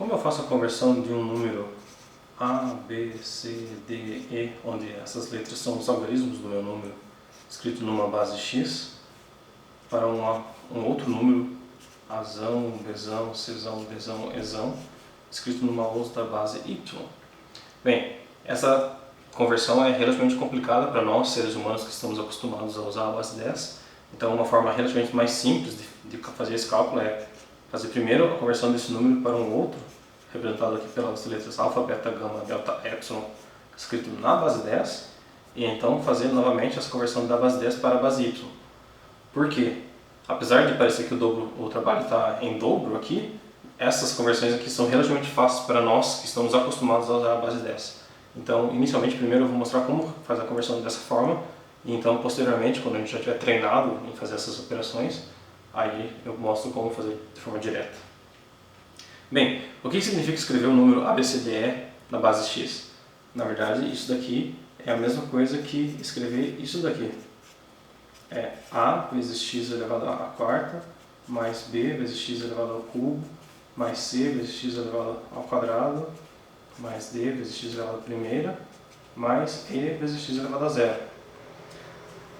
Como eu faço a conversão de um número A, B, C, D, E, onde essas letras são os algarismos do meu número, escrito numa base X, para um outro número, Azão, Bzão, Czão, Dzão, Ezão, escrito numa outra base Y? Bem, essa conversão é relativamente complicada para nós, seres humanos, que estamos acostumados a usar a base 10. Então, uma forma relativamente mais simples de fazer esse cálculo é fazer primeiro a conversão desse número para um outro, representado aqui pelas letras alfa, beta, gama, delta, epsilon, escrito na base 10, e então fazer novamente essa conversão da base 10 para a base y. Por quê? Apesar de parecer que o trabalho está em dobro aqui, essas conversões aqui são relativamente fáceis para nós que estamos acostumados a usar a base 10. Então, inicialmente, primeiro eu vou mostrar como fazer a conversão dessa forma, e então, posteriormente, quando a gente já estiver treinado em fazer essas operações, aí eu mostro como fazer de forma direta. Bem, o que significa escrever o número ABCDE na base X? Na verdade, isso daqui é a mesma coisa que escrever isso daqui. É A vezes x elevado à quarta, mais B vezes x elevado ao cubo, mais C vezes x elevado ao quadrado, mais D vezes x elevado à primeira, mais E vezes x elevado a zero.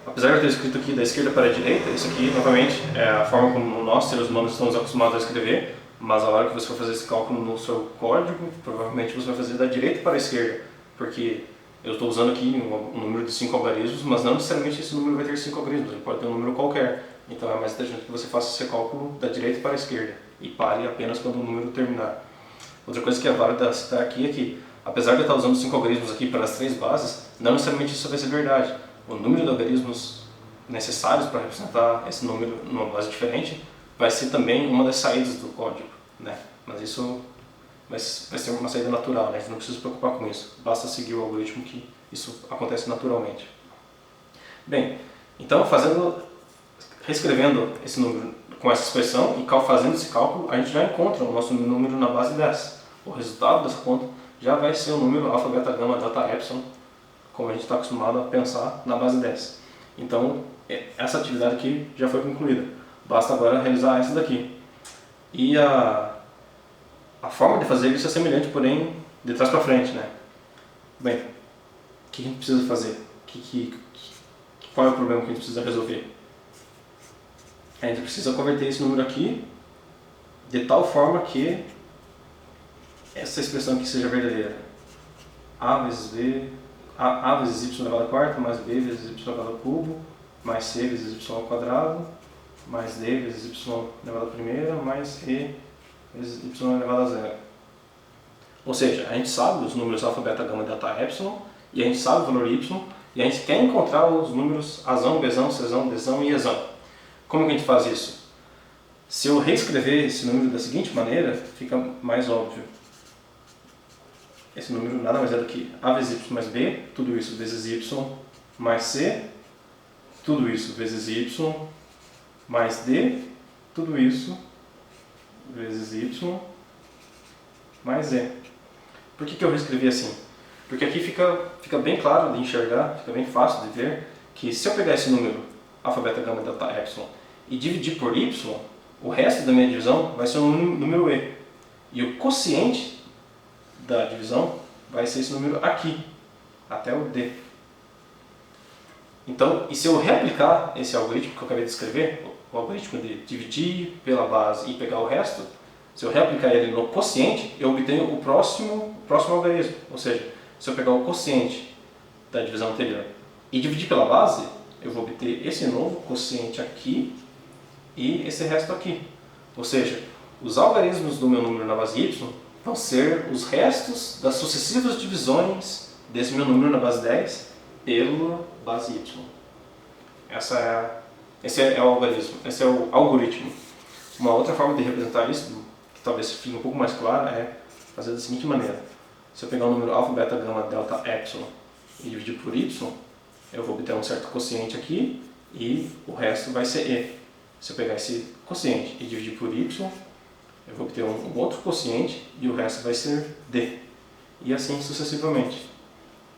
Apesar de eu ter escrito aqui da esquerda para a direita, isso aqui, novamente, é a forma como nós, seres humanos, estamos acostumados a escrever, mas a hora que você for fazer esse cálculo no seu código, provavelmente você vai fazer da direita para a esquerda, porque eu estou usando aqui um número de 5 algarismos, mas não necessariamente esse número vai ter 5 algarismos, ele pode ter um número qualquer. Então é mais inteligente que você faça esse cálculo da direita para a esquerda e pare apenas quando o número terminar. Outra coisa que é válida citar aqui é que, apesar de eu estar usando 5 algarismos aqui para as 3 bases, não necessariamente isso vai ser verdade. O número de algarismos necessários para representar esse número numa base diferente vai ser também uma das saídas do código, né? Mas isso vai ser uma saída natural, né? A gente não precisa se preocupar com isso, basta seguir o algoritmo que isso acontece naturalmente. Bem, então reescrevendo esse número com essa expressão e fazendo esse cálculo, a gente já encontra o nosso número na base 10. O resultado dessa conta já vai ser o número alfa, beta, gama, delta, epsilon, como a gente está acostumado a pensar na base 10. Então, essa atividade aqui já foi concluída. Basta agora realizar essa daqui. E a forma de fazer isso é semelhante, porém, de trás para frente, né? Bem, o que a gente precisa fazer? Qual é o problema que a gente precisa resolver? A gente precisa converter esse número aqui de tal forma que essa expressão aqui seja verdadeira. A vezes B, A vezes y elevado à quarta, mais B vezes y elevado ao cubo, mais C vezes y ao quadrado, mais D vezes y elevado à primeira, mais E vezes y elevado a zero. Ou seja, a gente sabe os números alfa, beta, gama, delta, epsilon, e a gente sabe o valor y, e a gente quer encontrar os números Azão, Bzão, Czão, Dzão e Ezão. Como que a gente faz isso? Se eu reescrever esse número da seguinte maneira, fica mais óbvio. Esse número nada mais é do que A vezes y mais B, tudo isso vezes y mais C, tudo isso vezes y mais D, tudo isso vezes y mais E. Por que eu reescrevi assim? Porque aqui fica bem claro de enxergar, fica bem fácil de ver que se eu pegar esse número alfa, beta, gama, delta, epsilon e dividir por y, o resto da minha divisão vai ser um número E. E o quociente da divisão vai ser esse número aqui, até o D. Então, e se eu reaplicar esse algoritmo que eu acabei de escrever, o algoritmo de dividir pela base e pegar o resto, se eu reaplicar ele no quociente, eu obtenho o próximo algarismo. Ou seja, se eu pegar o quociente da divisão anterior e dividir pela base, eu vou obter esse novo quociente aqui e esse resto aqui. Ou seja, os algarismos do meu número na base y vão ser os restos das sucessivas divisões desse meu número na base 10 pela base y. Esse é o algoritmo. Uma outra forma de representar isso, que talvez fique um pouco mais clara, é fazer da seguinte maneira. Se eu pegar o número alfa, beta, gama, delta, epsilon e dividir por y, eu vou obter um certo quociente aqui e o resto vai ser E. Se eu pegar esse quociente e dividir por y, eu vou obter um outro quociente e o resto vai ser D. E assim sucessivamente.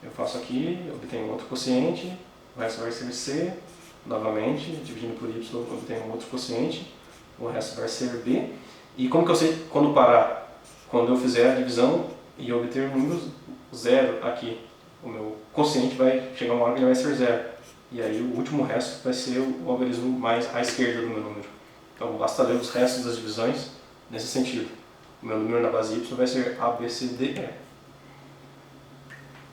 Eu faço aqui, eu obtenho outro quociente, o resto vai ser C. Novamente, dividindo por y, eu obtenho outro quociente, o resto vai ser B. E como que eu sei quando parar? quando eu fizer a divisão e obter o número 0 aqui, o meu quociente vai chegar uma hora que ele vai ser 0. E aí o último resto vai ser o algarismo mais à esquerda do meu número. Então basta ler os restos das divisões nesse sentido. O meu número na base y vai ser A, B, C, D, E.